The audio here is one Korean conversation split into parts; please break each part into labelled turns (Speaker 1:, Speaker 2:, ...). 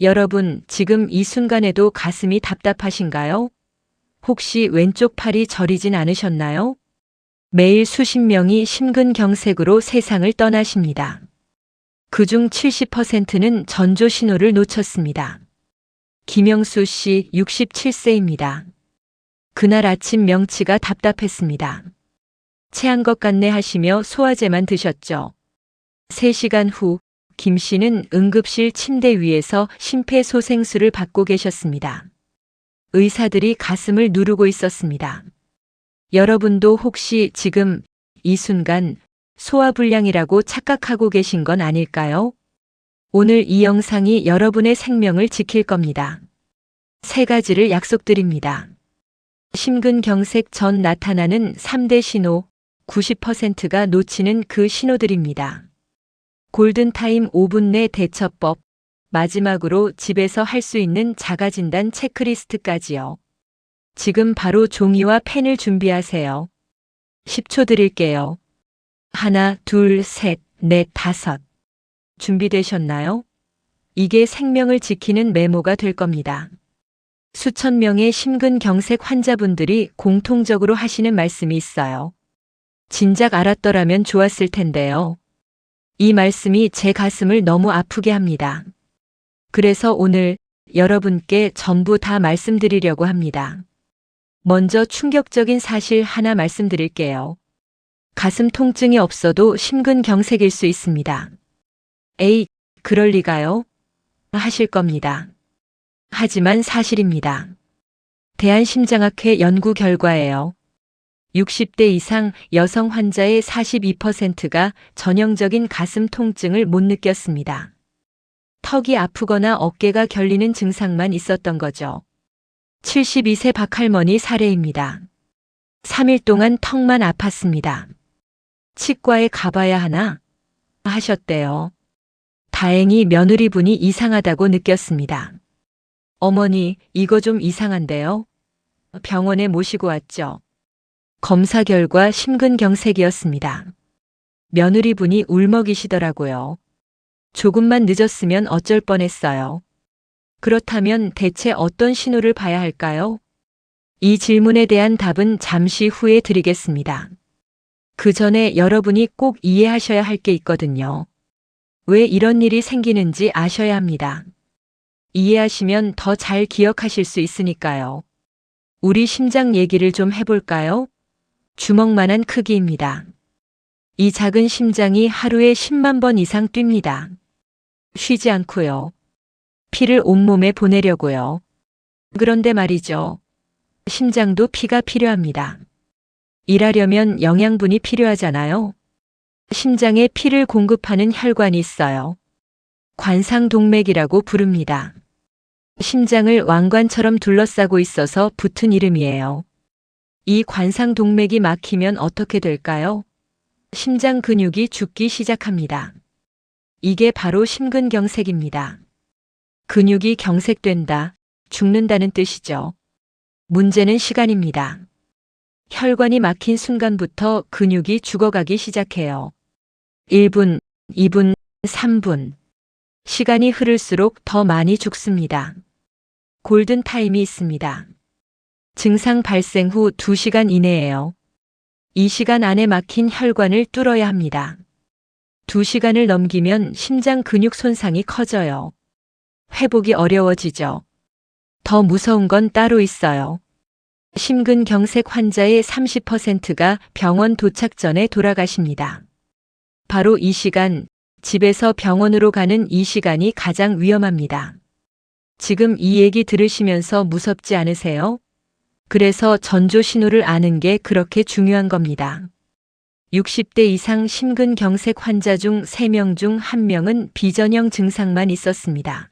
Speaker 1: 여러분, 지금 이 순간에도 가슴이 답답하신가요? 혹시 왼쪽 팔이 저리진 않으셨나요? 매일 수십 명이 심근경색으로 세상을 떠나십니다. 그중 70%는 전조 신호를 놓쳤습니다. 김영수 씨 67세입니다. 그날 아침 명치가 답답했습니다. 체한 것 같네 하시며 소화제만 드셨죠. 3시간 후 김 씨는 응급실 침대 위에서 심폐소생술을 받고 계셨습니다. 의사들이 가슴을 누르고 있었습니다. 여러분도 혹시 지금 이 순간 소화불량이라고 착각하고 계신 건 아닐까요? 오늘 이 영상이 여러분의 생명을 지킬 겁니다. 3가지를 약속드립니다. 심근경색 전 나타나는 3대 신호, 90%가 놓치는 그 신호들입니다. 골든타임 5분 내 대처법, 마지막으로 집에서 할 수 있는 자가진단 체크리스트까지요. 지금 바로 종이와 펜을 준비하세요. 10초 드릴게요. 하나, 둘, 셋, 넷, 다섯. 준비되셨나요? 이게 생명을 지키는 메모가 될 겁니다. 수천 명의 심근경색 환자분들이 공통적으로 하시는 말씀이 있어요. 진작 알았더라면 좋았을 텐데요. 이 말씀이 제 가슴을 너무 아프게 합니다. 그래서 오늘 여러분께 전부 다 말씀드리려고 합니다. 먼저 충격적인 사실 하나 말씀드릴게요. 가슴 통증이 없어도 심근경색일 수 있습니다. 에이, 그럴 리가요? 하실 겁니다. 하지만 사실입니다. 대한심장학회 연구 결과예요. 60대 이상 여성 환자의 42%가 전형적인 가슴 통증을 못 느꼈습니다. 턱이 아프거나 어깨가 결리는 증상만 있었던 거죠. 72세 박할머니 사례입니다. 3일 동안 턱만 아팠습니다. 치과에 가봐야 하나? 하셨대요. 다행히 며느리분이 이상하다고 느꼈습니다. 어머니, 이거 좀 이상한데요? 병원에 모시고 왔죠. 검사 결과 심근경색이었습니다. 며느리분이 울먹이시더라고요. 조금만 늦었으면 어쩔 뻔했어요. 그렇다면 대체 어떤 신호를 봐야 할까요? 이 질문에 대한 답은 잠시 후에 드리겠습니다. 그 전에 여러분이 꼭 이해하셔야 할 게 있거든요. 왜 이런 일이 생기는지 아셔야 합니다. 이해하시면 더 잘 기억하실 수 있으니까요. 우리 심장 얘기를 좀 해볼까요? 주먹만한 크기입니다. 이 작은 심장이 하루에 10만 번 이상 뜁니다. 쉬지 않고요. 피를 온몸에 보내려고요. 그런데 말이죠. 심장도 피가 필요합니다. 일하려면 영양분이 필요하잖아요. 심장에 피를 공급하는 혈관이 있어요. 관상동맥이라고 부릅니다. 심장을 왕관처럼 둘러싸고 있어서 붙은 이름이에요. 이 관상동맥이 막히면 어떻게 될까요? 심장 근육이 죽기 시작합니다. 이게 바로 심근경색입니다. 근육이 경색된다, 죽는다는 뜻이죠. 문제는 시간입니다. 혈관이 막힌 순간부터 근육이 죽어가기 시작해요. 1분, 2분, 3분. 시간이 흐를수록 더 많이 죽습니다. 골든타임이 있습니다. 증상 발생 후 2시간 이내예요. 이 시간 안에 막힌 혈관을 뚫어야 합니다. 2시간을 넘기면 심장 근육 손상이 커져요. 회복이 어려워지죠. 더 무서운 건 따로 있어요. 심근경색 환자의 30%가 병원 도착 전에 돌아가십니다. 바로 이 시간, 집에서 병원으로 가는 이 시간이 가장 위험합니다. 지금 이 얘기 들으시면서 무섭지 않으세요? 그래서 전조 신호를 아는 게 그렇게 중요한 겁니다. 60대 이상 심근경색 환자 중 3명 중 1명은 비전형 증상만 있었습니다.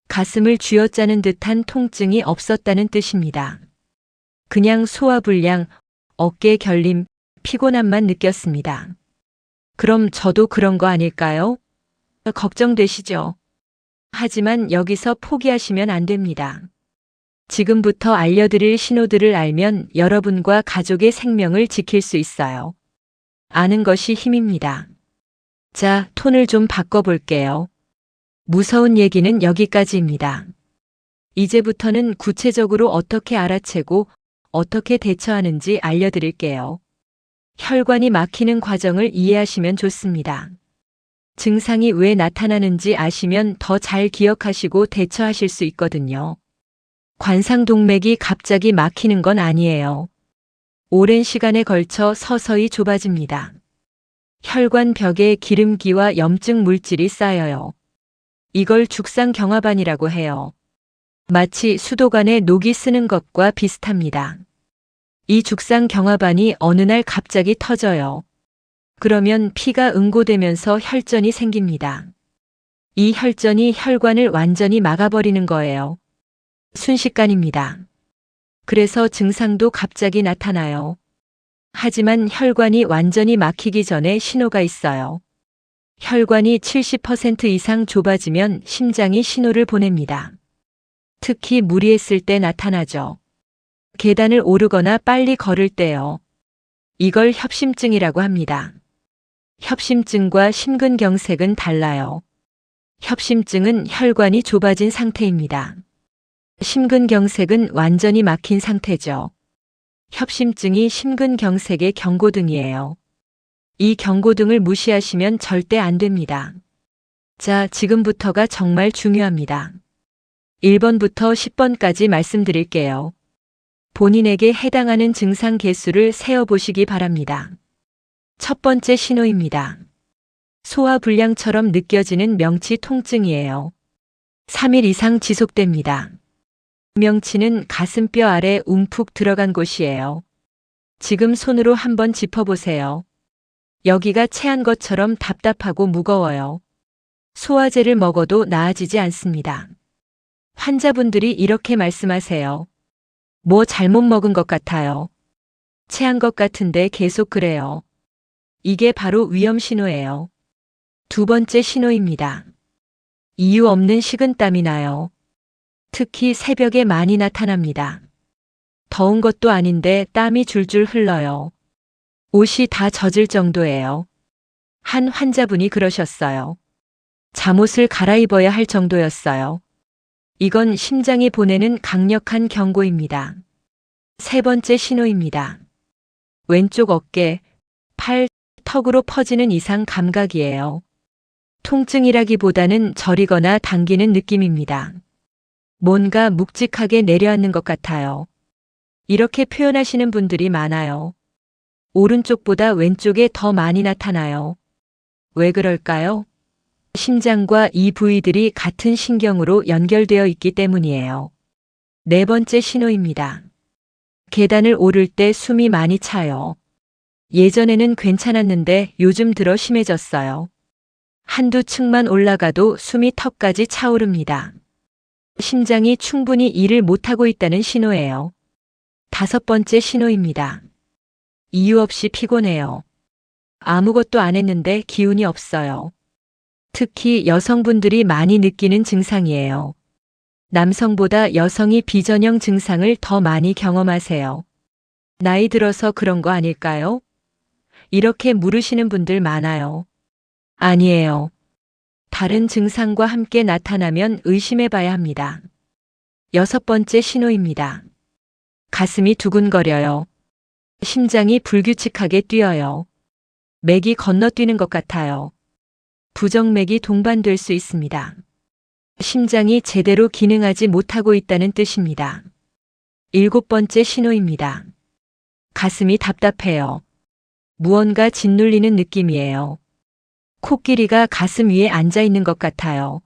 Speaker 1: 가슴을 쥐어짜는 듯한 통증이 없었다는 뜻입니다. 그냥 소화불량, 어깨 결림, 피곤함만 느꼈습니다. 그럼 저도 그런 거 아닐까요? 걱정되시죠? 하지만 여기서 포기하시면 안 됩니다. 지금부터 알려드릴 신호들을 알면 여러분과 가족의 생명을 지킬 수 있어요. 아는 것이 힘입니다. 자, 톤을 좀 바꿔볼게요. 무서운 얘기는 여기까지입니다. 이제부터는 구체적으로 어떻게 알아채고 어떻게 대처하는지 알려드릴게요. 혈관이 막히는 과정을 이해하시면 좋습니다. 증상이 왜 나타나는지 아시면 더 잘 기억하시고 대처하실 수 있거든요. 관상동맥이 갑자기 막히는 건 아니에요. 오랜 시간에 걸쳐 서서히 좁아집니다. 혈관 벽에 기름기와 염증 물질이 쌓여요. 이걸 죽상경화반이라고 해요. 마치 수도관에 녹이 쓰는 것과 비슷합니다. 이 죽상경화반이 어느 날 갑자기 터져요. 그러면 피가 응고되면서 혈전이 생깁니다. 이 혈전이 혈관을 완전히 막아버리는 거예요. 순식간입니다. 그래서 증상도 갑자기 나타나요. 하지만 혈관이 완전히 막히기 전에 신호가 있어요. 혈관이 70% 이상 좁아지면 심장이 신호를 보냅니다. 특히 무리했을 때 나타나죠. 계단을 오르거나 빨리 걸을 때요. 이걸 협심증이라고 합니다. 협심증과 심근경색은 달라요. 협심증은 혈관이 좁아진 상태입니다. 심근경색은 완전히 막힌 상태죠. 협심증이 심근경색의 경고등이에요. 이 경고등을 무시하시면 절대 안 됩니다. 자, 지금부터가 정말 중요합니다. 1번부터 10번까지 말씀드릴게요. 본인에게 해당하는 증상 개수를 세어보시기 바랍니다. 첫 번째 신호입니다. 소화불량처럼 느껴지는 명치 통증이에요. 3일 이상 지속됩니다. 명치는 가슴뼈 아래 움푹 들어간 곳이에요. 지금 손으로 한번 짚어보세요. 여기가 체한 것처럼 답답하고 무거워요. 소화제를 먹어도 나아지지 않습니다. 환자분들이 이렇게 말씀하세요. 뭐 잘못 먹은 것 같아요. 체한 것 같은데 계속 그래요. 이게 바로 위험 신호예요. 두 번째 신호입니다. 이유 없는 식은땀이 나요. 특히 새벽에 많이 나타납니다. 더운 것도 아닌데 땀이 줄줄 흘러요. 옷이 다 젖을 정도예요. 한 환자분이 그러셨어요. 잠옷을 갈아입어야 할 정도였어요. 이건 심장이 보내는 강력한 경고입니다. 세 번째 신호입니다. 왼쪽 어깨, 팔, 턱으로 퍼지는 이상 감각이에요. 통증이라기보다는 저리거나 당기는 느낌입니다. 뭔가 묵직하게 내려앉는 것 같아요. 이렇게 표현하시는 분들이 많아요. 오른쪽보다 왼쪽에 더 많이 나타나요. 왜 그럴까요? 심장과 이 부위들이 같은 신경으로 연결되어 있기 때문이에요. 네 번째 신호입니다. 계단을 오를 때 숨이 많이 차요. 예전에는 괜찮았는데 요즘 들어 심해졌어요. 한두 층만 올라가도 숨이 턱까지 차오릅니다. 심장이 충분히 일을 못하고 있다는 신호예요. 다섯 번째 신호입니다. 이유 없이 피곤해요. 아무것도 안 했는데 기운이 없어요. 특히 여성분들이 많이 느끼는 증상이에요. 남성보다 여성이 비전형 증상을 더 많이 경험하세요. 나이 들어서 그런 거 아닐까요? 이렇게 물으시는 분들 많아요. 아니에요. 다른 증상과 함께 나타나면 의심해 봐야 합니다. 여섯 번째 신호입니다. 가슴이 두근거려요. 심장이 불규칙하게 뛰어요. 맥이 건너뛰는 것 같아요. 부정맥이 동반될 수 있습니다. 심장이 제대로 기능하지 못하고 있다는 뜻입니다. 일곱 번째 신호입니다. 가슴이 답답해요. 무언가 짓눌리는 느낌이에요. 코끼리가 가슴 위에 앉아 있는 것 같아요.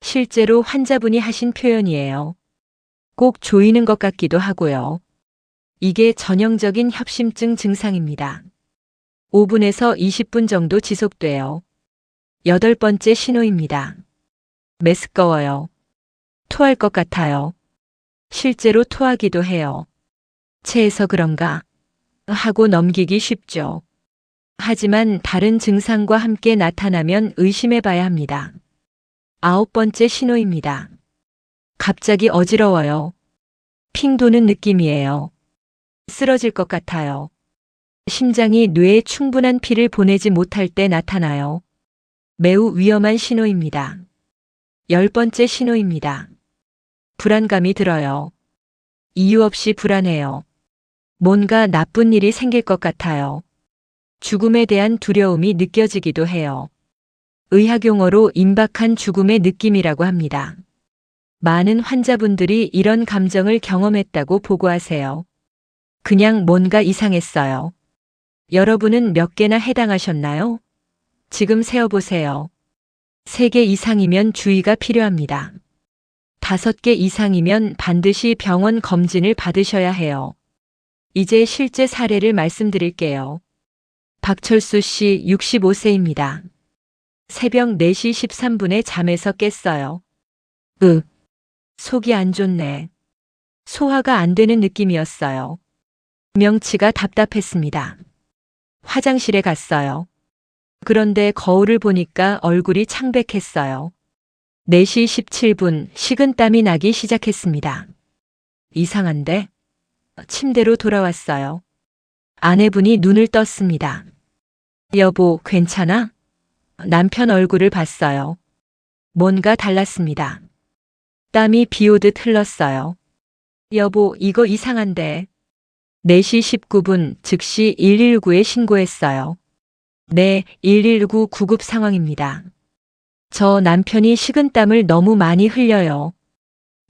Speaker 1: 실제로 환자분이 하신 표현이에요. 꼭 조이는 것 같기도 하고요. 이게 전형적인 협심증 증상입니다. 5분에서 20분 정도 지속돼요. 여덟 번째 신호입니다. 메스꺼워요. 토할 것 같아요. 실제로 토하기도 해요. 체해서 그런가 하고 넘기기 쉽죠. 하지만 다른 증상과 함께 나타나면 의심해 봐야 합니다. 아홉 번째 신호입니다. 갑자기 어지러워요. 핑 도는 느낌이에요. 쓰러질 것 같아요. 심장이 뇌에 충분한 피를 보내지 못할 때 나타나요. 매우 위험한 신호입니다. 10번째 신호입니다. 불안감이 들어요. 이유 없이 불안해요. 뭔가 나쁜 일이 생길 것 같아요. 죽음에 대한 두려움이 느껴지기도 해요. 의학 용어로 임박한 죽음의 느낌이라고 합니다. 많은 환자분들이 이런 감정을 경험했다고 보고하세요. 그냥 뭔가 이상했어요. 여러분은 몇 개나 해당하셨나요? 지금 세어보세요. 3개 이상이면 주의가 필요합니다. 5개 이상이면 반드시 병원 검진을 받으셔야 해요. 이제 실제 사례를 말씀드릴게요. 박철수 씨 65세입니다. 새벽 4시 13분에 잠에서 깼어요. 속이 안 좋네. 소화가 안 되는 느낌이었어요. 명치가 답답했습니다. 화장실에 갔어요. 그런데 거울을 보니까 얼굴이 창백했어요. 4시 17분 식은땀이 나기 시작했습니다. 이상한데? 침대로 돌아왔어요. 아내분이 눈을 떴습니다. 여보, 괜찮아? 남편 얼굴을 봤어요. 뭔가 달랐습니다. 땀이 비 오듯 흘렀어요. 여보, 이거 이상한데. 4시 19분 즉시 119에 신고했어요. 네, 119 구급 상황입니다. 저 남편이 식은땀을 너무 많이 흘려요.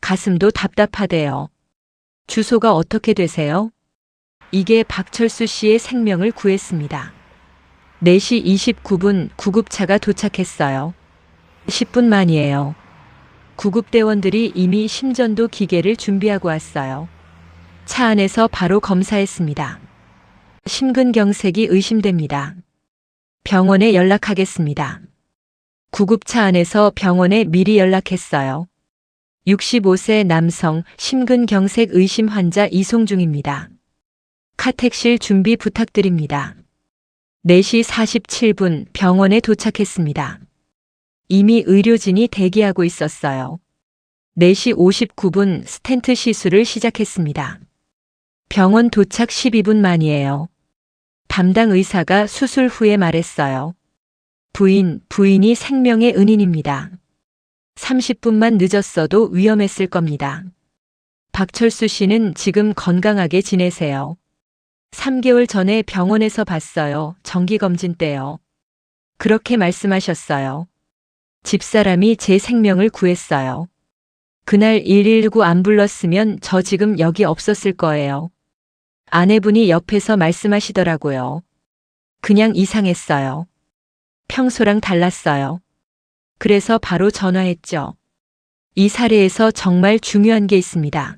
Speaker 1: 가슴도 답답하대요. 주소가 어떻게 되세요? 이게 박철수 씨의 생명을 구했습니다. 4시 29분 구급차가 도착했어요. 10분 만이에요. 구급대원들이 이미 심전도 기계를 준비하고 왔어요. 차 안에서 바로 검사했습니다. 심근경색이 의심됩니다. 병원에 연락하겠습니다. 구급차 안에서 병원에 미리 연락했어요. 65세 남성 심근경색 의심 환자 이송 중입니다. 카텍실 준비 부탁드립니다. 4시 47분 병원에 도착했습니다. 이미 의료진이 대기하고 있었어요. 4시 59분 스텐트 시술을 시작했습니다. 병원 도착 12분 만이에요. 담당 의사가 수술 후에 말했어요. 부인이 생명의 은인입니다. 30분만 늦었어도 위험했을 겁니다. 박철수 씨는 지금 건강하게 지내세요. 3개월 전에 병원에서 봤어요. 정기검진 때요. 그렇게 말씀하셨어요. 집사람이 제 생명을 구했어요. 그날 119 안 불렀으면 저 지금 여기 없었을 거예요. 아내분이 옆에서 말씀하시더라고요. 그냥 이상했어요. 평소랑 달랐어요. 그래서 바로 전화했죠. 이 사례에서 정말 중요한 게 있습니다.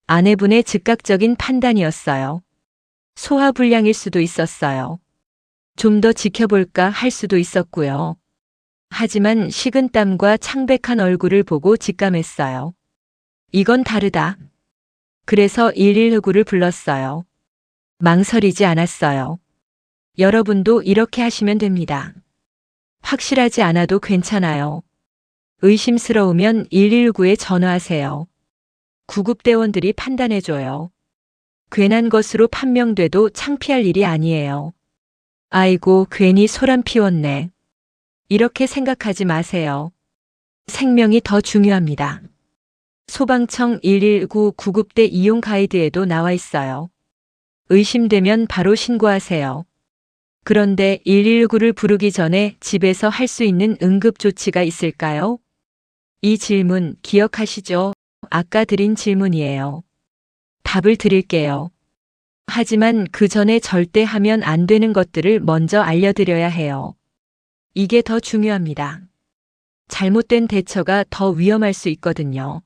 Speaker 1: 아내분의 즉각적인 판단이었어요. 소화불량일 수도 있었어요. 좀 더 지켜볼까 할 수도 있었고요. 하지만 식은땀과 창백한 얼굴을 보고 직감했어요. 이건 다르다. 그래서 119를 불렀어요. 망설이지 않았어요. 여러분도 이렇게 하시면 됩니다. 확실하지 않아도 괜찮아요. 의심스러우면 119에 전화하세요. 구급대원들이 판단해줘요. 괜한 것으로 판명돼도 창피할 일이 아니에요. 아이고, 괜히 소란 피웠네. 이렇게 생각하지 마세요. 생명이 더 중요합니다. 소방청 119 구급대 이용 가이드에도 나와 있어요. 의심되면 바로 신고하세요. 그런데 119를 부르기 전에 집에서 할 수 있는 응급 조치가 있을까요? 이 질문 기억하시죠? 아까 드린 질문이에요. 답을 드릴게요. 하지만 그 전에 절대 하면 안 되는 것들을 먼저 알려드려야 해요. 이게 더 중요합니다. 잘못된 대처가 더 위험할 수 있거든요.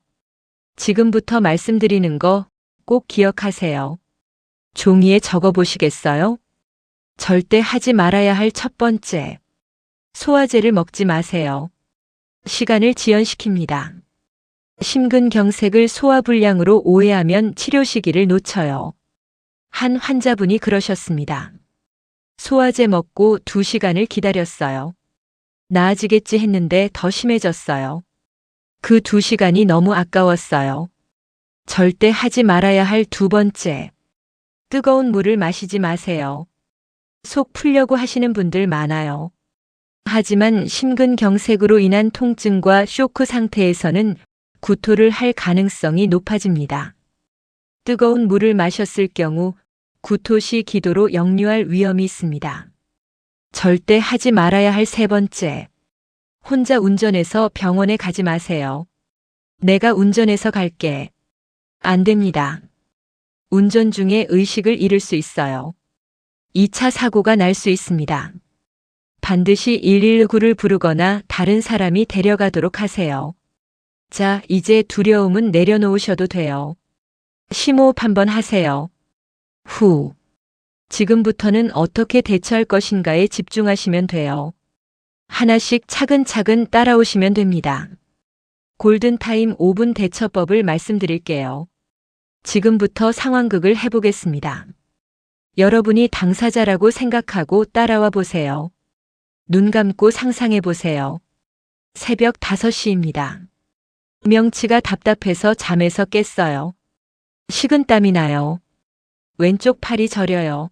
Speaker 1: 지금부터 말씀드리는 거 꼭 기억하세요. 종이에 적어 보시겠어요? 절대 하지 말아야 할 첫 번째. 소화제를 먹지 마세요. 시간을 지연시킵니다. 심근경색을 소화불량으로 오해하면 치료 시기를 놓쳐요. 한 환자분이 그러셨습니다. 소화제 먹고 2시간을 기다렸어요. 나아지겠지 했는데 더 심해졌어요. 그 2시간이 너무 아까웠어요. 절대 하지 말아야 할 2번째. 뜨거운 물을 마시지 마세요. 속 풀려고 하시는 분들 많아요. 하지만 심근경색으로 인한 통증과 쇼크 상태에서는 구토를 할 가능성이 높아집니다. 뜨거운 물을 마셨을 경우 구토 시 기도로 역류할 위험이 있습니다. 절대 하지 말아야 할 세 번째. 혼자 운전해서 병원에 가지 마세요. 내가 운전해서 갈게. 안 됩니다. 운전 중에 의식을 잃을 수 있어요. 2차 사고가 날 수 있습니다. 반드시 119를 부르거나 다른 사람이 데려가도록 하세요. 자, 이제 두려움은 내려놓으셔도 돼요. 심호흡 한번 하세요. 후. 지금부터는 어떻게 대처할 것인가에 집중하시면 돼요. 하나씩 차근차근 따라오시면 됩니다. 골든타임 5분 대처법을 말씀드릴게요. 지금부터 상황극을 해보겠습니다. 여러분이 당사자라고 생각하고 따라와 보세요. 눈 감고 상상해 보세요. 새벽 5시입니다. 명치가 답답해서 잠에서 깼어요. 식은땀이 나요. 왼쪽 팔이 저려요.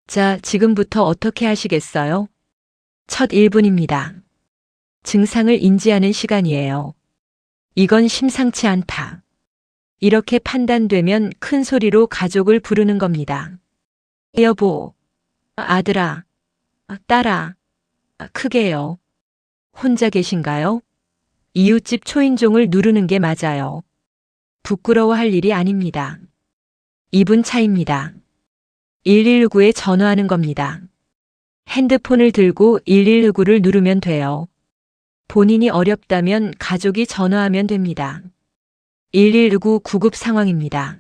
Speaker 1: 자, 지금부터 어떻게 하시겠어요? 첫 1분입니다. 증상을 인지하는 시간이에요. 이건 심상치 않다. 이렇게 판단되면 큰 소리로 가족을 부르는 겁니다. 여보, 아들아, 딸아, 크게요. 혼자 계신가요? 이웃집 초인종을 누르는 게 맞아요. 부끄러워할 일이 아닙니다. 2분 차입니다. 119에 전화하는 겁니다. 핸드폰을 들고 119를 누르면 돼요. 본인이 어렵다면 가족이 전화하면 됩니다. 119 구급 상황입니다.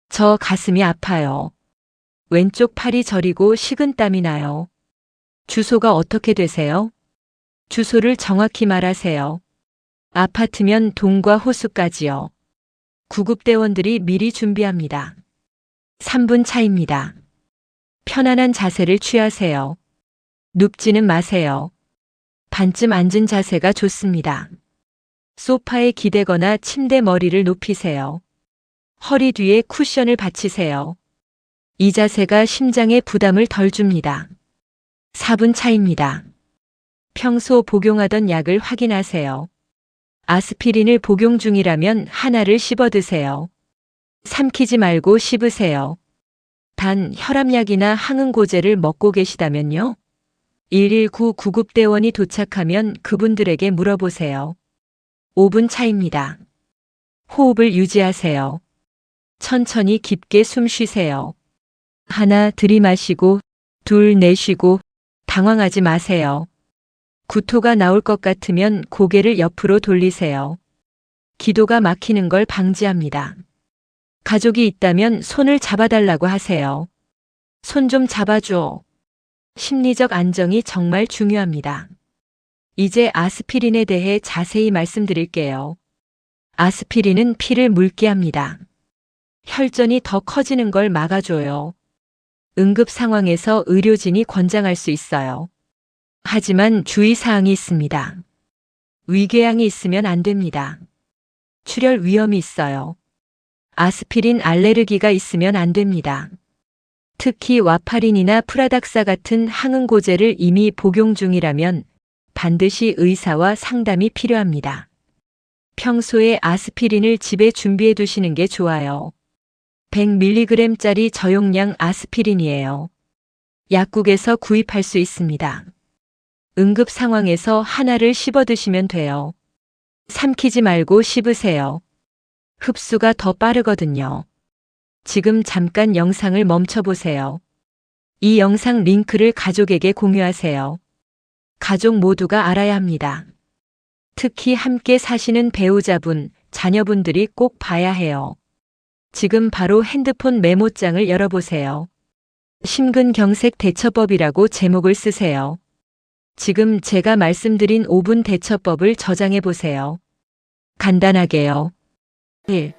Speaker 1: 저 가슴이 아파요. 왼쪽 팔이 저리고 식은땀이 나요. 주소가 어떻게 되세요? 주소를 정확히 말하세요. 아파트면 동과 호수까지요. 구급대원들이 미리 준비합니다. 3분 차입니다. 편안한 자세를 취하세요. 눕지는 마세요. 반쯤 앉은 자세가 좋습니다. 소파에 기대거나 침대 머리를 높이세요. 허리 뒤에 쿠션을 받치세요. 이 자세가 심장에 부담을 덜 줍니다. 4분 차입니다. 평소 복용하던 약을 확인하세요. 아스피린을 복용 중이라면 하나를 씹어 드세요. 삼키지 말고 씹으세요. 단 혈압약이나 항응고제를 먹고 계시다면요? 119 구급대원이 도착하면 그분들에게 물어보세요. 5분 차입니다. 호흡을 유지하세요. 천천히 깊게 숨 쉬세요. 하나 들이마시고, 둘 내쉬고, 당황하지 마세요. 구토가 나올 것 같으면 고개를 옆으로 돌리세요. 기도가 막히는 걸 방지합니다. 가족이 있다면 손을 잡아달라고 하세요. 손 좀 잡아줘. 심리적 안정이 정말 중요합니다. 이제 아스피린에 대해 자세히 말씀드릴게요. 아스피린은 피를 묽게 합니다. 혈전이 더 커지는 걸 막아줘요. 응급 상황에서 의료진이 권장할 수 있어요. 하지만 주의사항이 있습니다. 위궤양이 있으면 안 됩니다. 출혈 위험이 있어요. 아스피린 알레르기가 있으면 안 됩니다. 특히 와파린이나 프라닥사 같은 항응고제를 이미 복용 중이라면 반드시 의사와 상담이 필요합니다. 평소에 아스피린을 집에 준비해 두시는 게 좋아요. 100mg짜리 저용량 아스피린이에요. 약국에서 구입할 수 있습니다. 응급 상황에서 하나를 씹어 드시면 돼요. 삼키지 말고 씹으세요. 흡수가 더 빠르거든요. 지금 잠깐 영상을 멈춰보세요. 이 영상 링크를 가족에게 공유하세요. 가족 모두가 알아야 합니다. 특히 함께 사시는 배우자분, 자녀분들이 꼭 봐야 해요. 지금 바로 핸드폰 메모장을 열어보세요. 심근경색 대처법이라고 제목을 쓰세요. 지금 제가 말씀드린 5분 대처법을 저장해 보세요. 간단하게요. 1.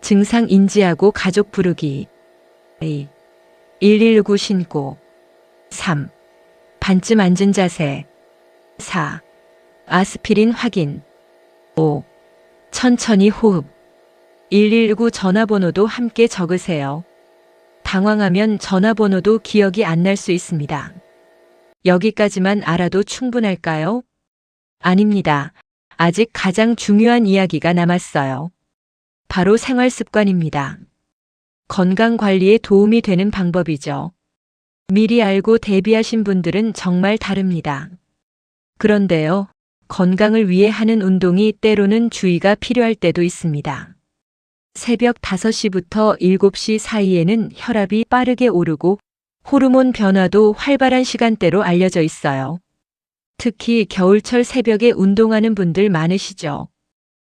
Speaker 1: 증상 인지하고 가족 부르기. 2. 119 신고. 3. 반쯤 앉은 자세. 4. 아스피린 확인. 5. 천천히 호흡. 119 전화번호도 함께 적으세요. 당황하면 전화번호도 기억이 안 날 수 있습니다. 여기까지만 알아도 충분할까요? 아닙니다. 아직 가장 중요한 이야기가 남았어요. 바로 생활 습관입니다. 건강 관리에 도움이 되는 방법이죠. 미리 알고 대비하신 분들은 정말 다릅니다. 그런데요, 건강을 위해 하는 운동이 때로는 주의가 필요할 때도 있습니다. 새벽 5시부터 7시 사이에는 혈압이 빠르게 오르고 호르몬 변화도 활발한 시간대로 알려져 있어요. 특히 겨울철 새벽에 운동하는 분들 많으시죠?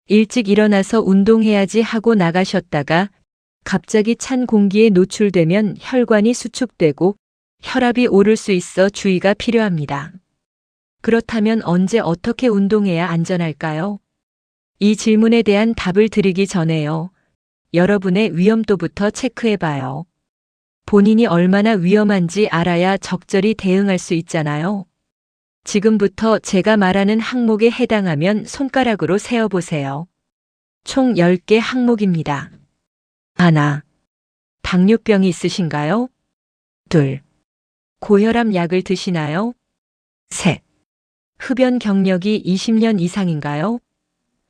Speaker 1: 일찍 일어나서 운동해야지 하고 나가셨다가 갑자기 찬 공기에 노출되면 혈관이 수축되고 혈압이 오를 수 있어 주의가 필요합니다. 그렇다면 언제 어떻게 운동해야 안전할까요? 이 질문에 대한 답을 드리기 전에요. 여러분의 위험도부터 체크해봐요. 본인이 얼마나 위험한지 알아야 적절히 대응할 수 있잖아요. 지금부터 제가 말하는 항목에 해당하면 손가락으로 세어보세요. 총 10개 항목입니다. 하나, 당뇨병이 있으신가요? 둘, 고혈압 약을 드시나요? 셋, 흡연 경력이 20년 이상인가요?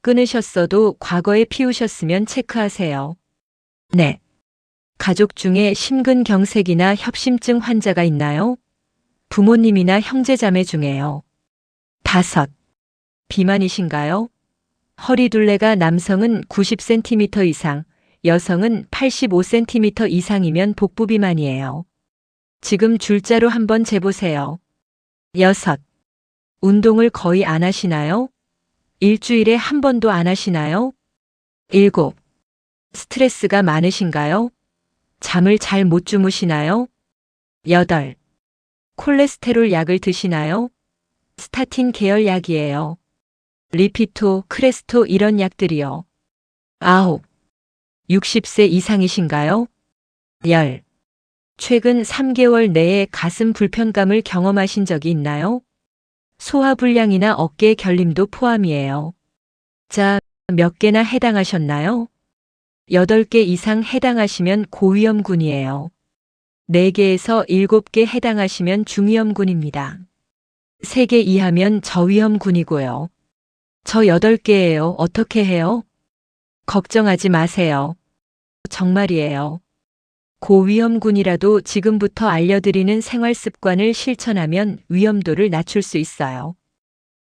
Speaker 1: 끊으셨어도 과거에 피우셨으면 체크하세요. 넷, 가족 중에 심근경색이나 협심증 환자가 있나요? 부모님이나 형제자매 중에요. 다섯, 비만이신가요? 허리둘레가 남성은 90cm 이상, 여성은 85cm 이상이면 복부비만이에요. 지금 줄자로 한번 재보세요. 여섯, 운동을 거의 안 하시나요? 일주일에 한 번도 안 하시나요? 일곱, 스트레스가 많으신가요? 잠을 잘 못 주무시나요? 여덟, 콜레스테롤 약을 드시나요? 스타틴 계열 약이에요. 리피토, 크레스토 이런 약들이요. 아홉, 60세 이상이신가요? 열, 최근 3개월 내에 가슴 불편감을 경험하신 적이 있나요? 소화불량이나 어깨 결림도 포함이에요. 자, 몇 개나 해당하셨나요? 8개 이상 해당하시면 고위험군이에요. 4개에서 7개 해당하시면 중위험군입니다. 3개 이하면 저위험군이고요. 저 8개예요. 어떻게 해요? 걱정하지 마세요. 정말이에요. 고위험군이라도 지금부터 알려드리는 생활습관을 실천하면 위험도를 낮출 수 있어요.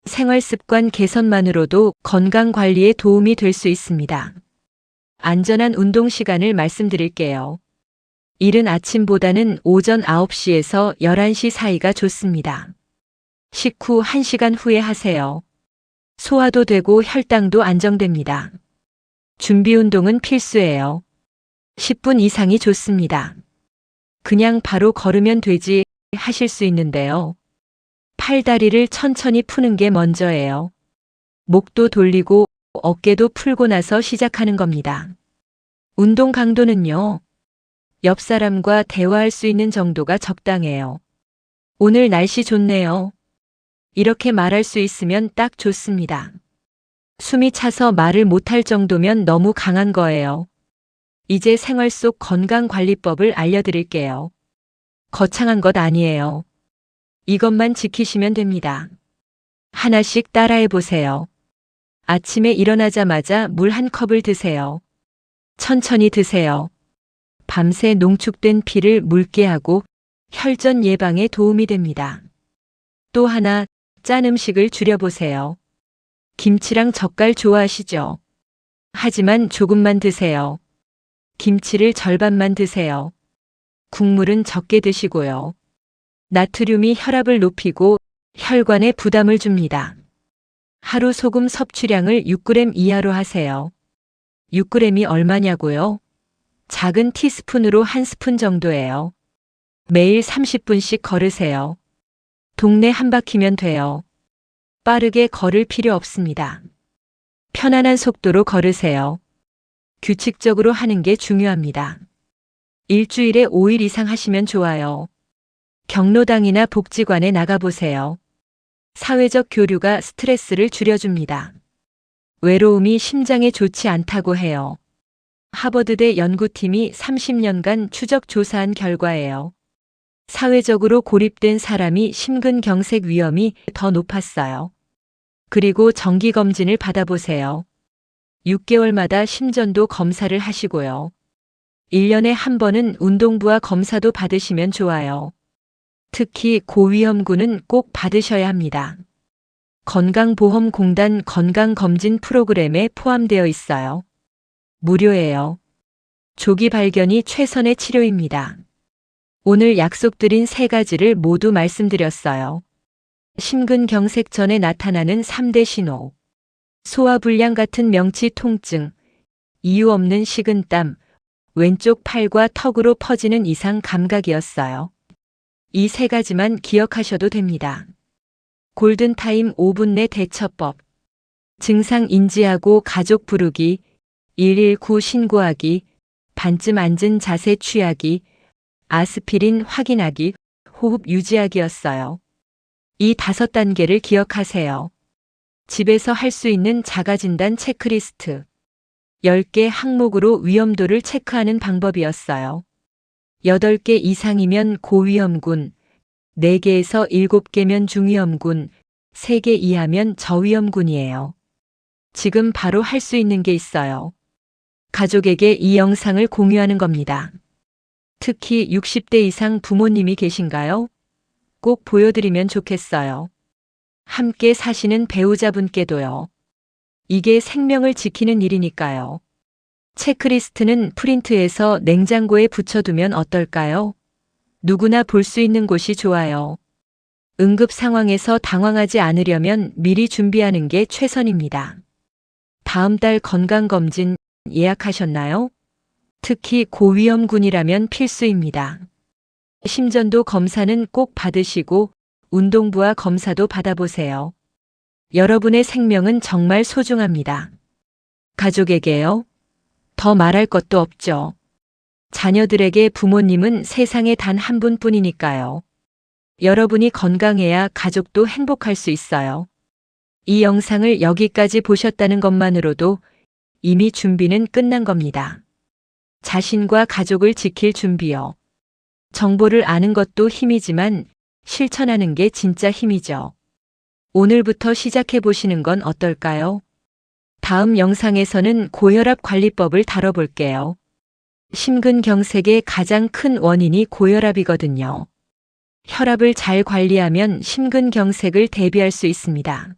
Speaker 1: 생활습관 개선만으로도 건강관리에 도움이 될 수 있습니다. 안전한 운동 시간을 말씀드릴게요. 이른 아침보다는 오전 9시에서 11시 사이가 좋습니다. 식후 1시간 후에 하세요. 소화도 되고 혈당도 안정됩니다. 준비 운동은 필수예요. 10분 이상이 좋습니다. 그냥 바로 걸으면 되지 하실 수 있는데요. 팔다리를 천천히 푸는 게 먼저예요. 목도 돌리고 어깨도 풀고 나서 시작하는 겁니다. 운동 강도는요. 옆 사람과 대화할 수 있는 정도가 적당해요. 오늘 날씨 좋네요. 이렇게 말할 수 있으면 딱 좋습니다. 숨이 차서 말을 못할 정도면 너무 강한 거예요. 이제 생활 속 건강관리법을 알려드릴게요. 거창한 것 아니에요. 이것만 지키시면 됩니다. 하나씩 따라해 보세요. 아침에 일어나자마자 물 한 컵을 드세요. 천천히 드세요. 밤새 농축된 피를 묽게 하고 혈전 예방에 도움이 됩니다. 또 하나, 짠 음식을 줄여보세요. 김치랑 젓갈 좋아하시죠? 하지만 조금만 드세요. 김치를 절반만 드세요. 국물은 적게 드시고요. 나트륨이 혈압을 높이고 혈관에 부담을 줍니다. 하루 소금 섭취량을 6g 이하로 하세요. 6g이 얼마냐고요? 작은 티스푼으로 1스푼 정도예요. 매일 30분씩 걸으세요. 동네 한 바퀴면 돼요. 빠르게 걸을 필요 없습니다. 편안한 속도로 걸으세요. 규칙적으로 하는 게 중요합니다. 일주일에 5일 이상 하시면 좋아요. 경로당이나 복지관에 나가보세요. 사회적 교류가 스트레스를 줄여줍니다. 외로움이 심장에 좋지 않다고 해요. 하버드대 연구팀이 30년간 추적 조사한 결과예요. 사회적으로 고립된 사람이 심근경색 위험이 더 높았어요. 그리고 정기검진을 받아보세요. 6개월마다 심전도 검사를 하시고요. 1년에 한 번은 운동부와 검사도 받으시면 좋아요. 특히 고위험군은 꼭 받으셔야 합니다. 건강보험공단 건강검진 프로그램에 포함되어 있어요. 무료예요. 조기 발견이 최선의 치료입니다. 오늘 약속드린 3가지를 모두 말씀드렸어요. 심근경색 전에 나타나는 3대 신호. 소화불량 같은 명치 통증, 이유 없는 식은땀, 왼쪽 팔과 턱으로 퍼지는 이상 감각이었어요. 이 3가지만 기억하셔도 됩니다. 골든타임 5분 내 대처법. 증상 인지하고 가족 부르기, 119 신고하기, 반쯤 앉은 자세 취하기, 아스피린 확인하기, 호흡 유지하기였어요. 이 5단계를 기억하세요. 집에서 할 수 있는 자가진단 체크리스트. 10개 항목으로 위험도를 체크하는 방법이었어요. 8개 이상이면 고위험군, 4개에서 7개면 중위험군, 3개 이하면 저위험군이에요. 지금 바로 할 수 있는 게 있어요. 가족에게 이 영상을 공유하는 겁니다. 특히 60대 이상 부모님이 계신가요? 꼭 보여드리면 좋겠어요. 함께 사시는 배우자분께도요. 이게 생명을 지키는 일이니까요. 체크리스트는 프린트해서 냉장고에 붙여두면 어떨까요? 누구나 볼 수 있는 곳이 좋아요. 응급 상황에서 당황하지 않으려면 미리 준비하는 게 최선입니다. 다음 달 건강검진 예약하셨나요? 특히 고위험군이라면 필수입니다. 심전도 검사는 꼭 받으시고 운동부와 검사도 받아보세요. 여러분의 생명은 정말 소중합니다. 가족에게요? 더 말할 것도 없죠. 자녀들에게 부모님은 세상에 단 한 분뿐이니까요. 여러분이 건강해야 가족도 행복할 수 있어요. 이 영상을 여기까지 보셨다는 것만으로도 이미 준비는 끝난 겁니다. 자신과 가족을 지킬 준비요. 정보를 아는 것도 힘이지만 실천하는 게 진짜 힘이죠. 오늘부터 시작해 보시는 건 어떨까요? 다음 영상에서는 고혈압 관리법을 다뤄볼게요. 심근경색의 가장 큰 원인이 고혈압이거든요. 혈압을 잘 관리하면 심근경색을 대비할 수 있습니다.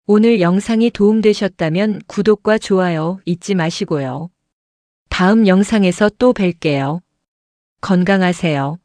Speaker 1: 오늘 영상이 도움되셨다면 구독과 좋아요 잊지 마시고요. 다음 영상에서 또 뵐게요. 건강하세요.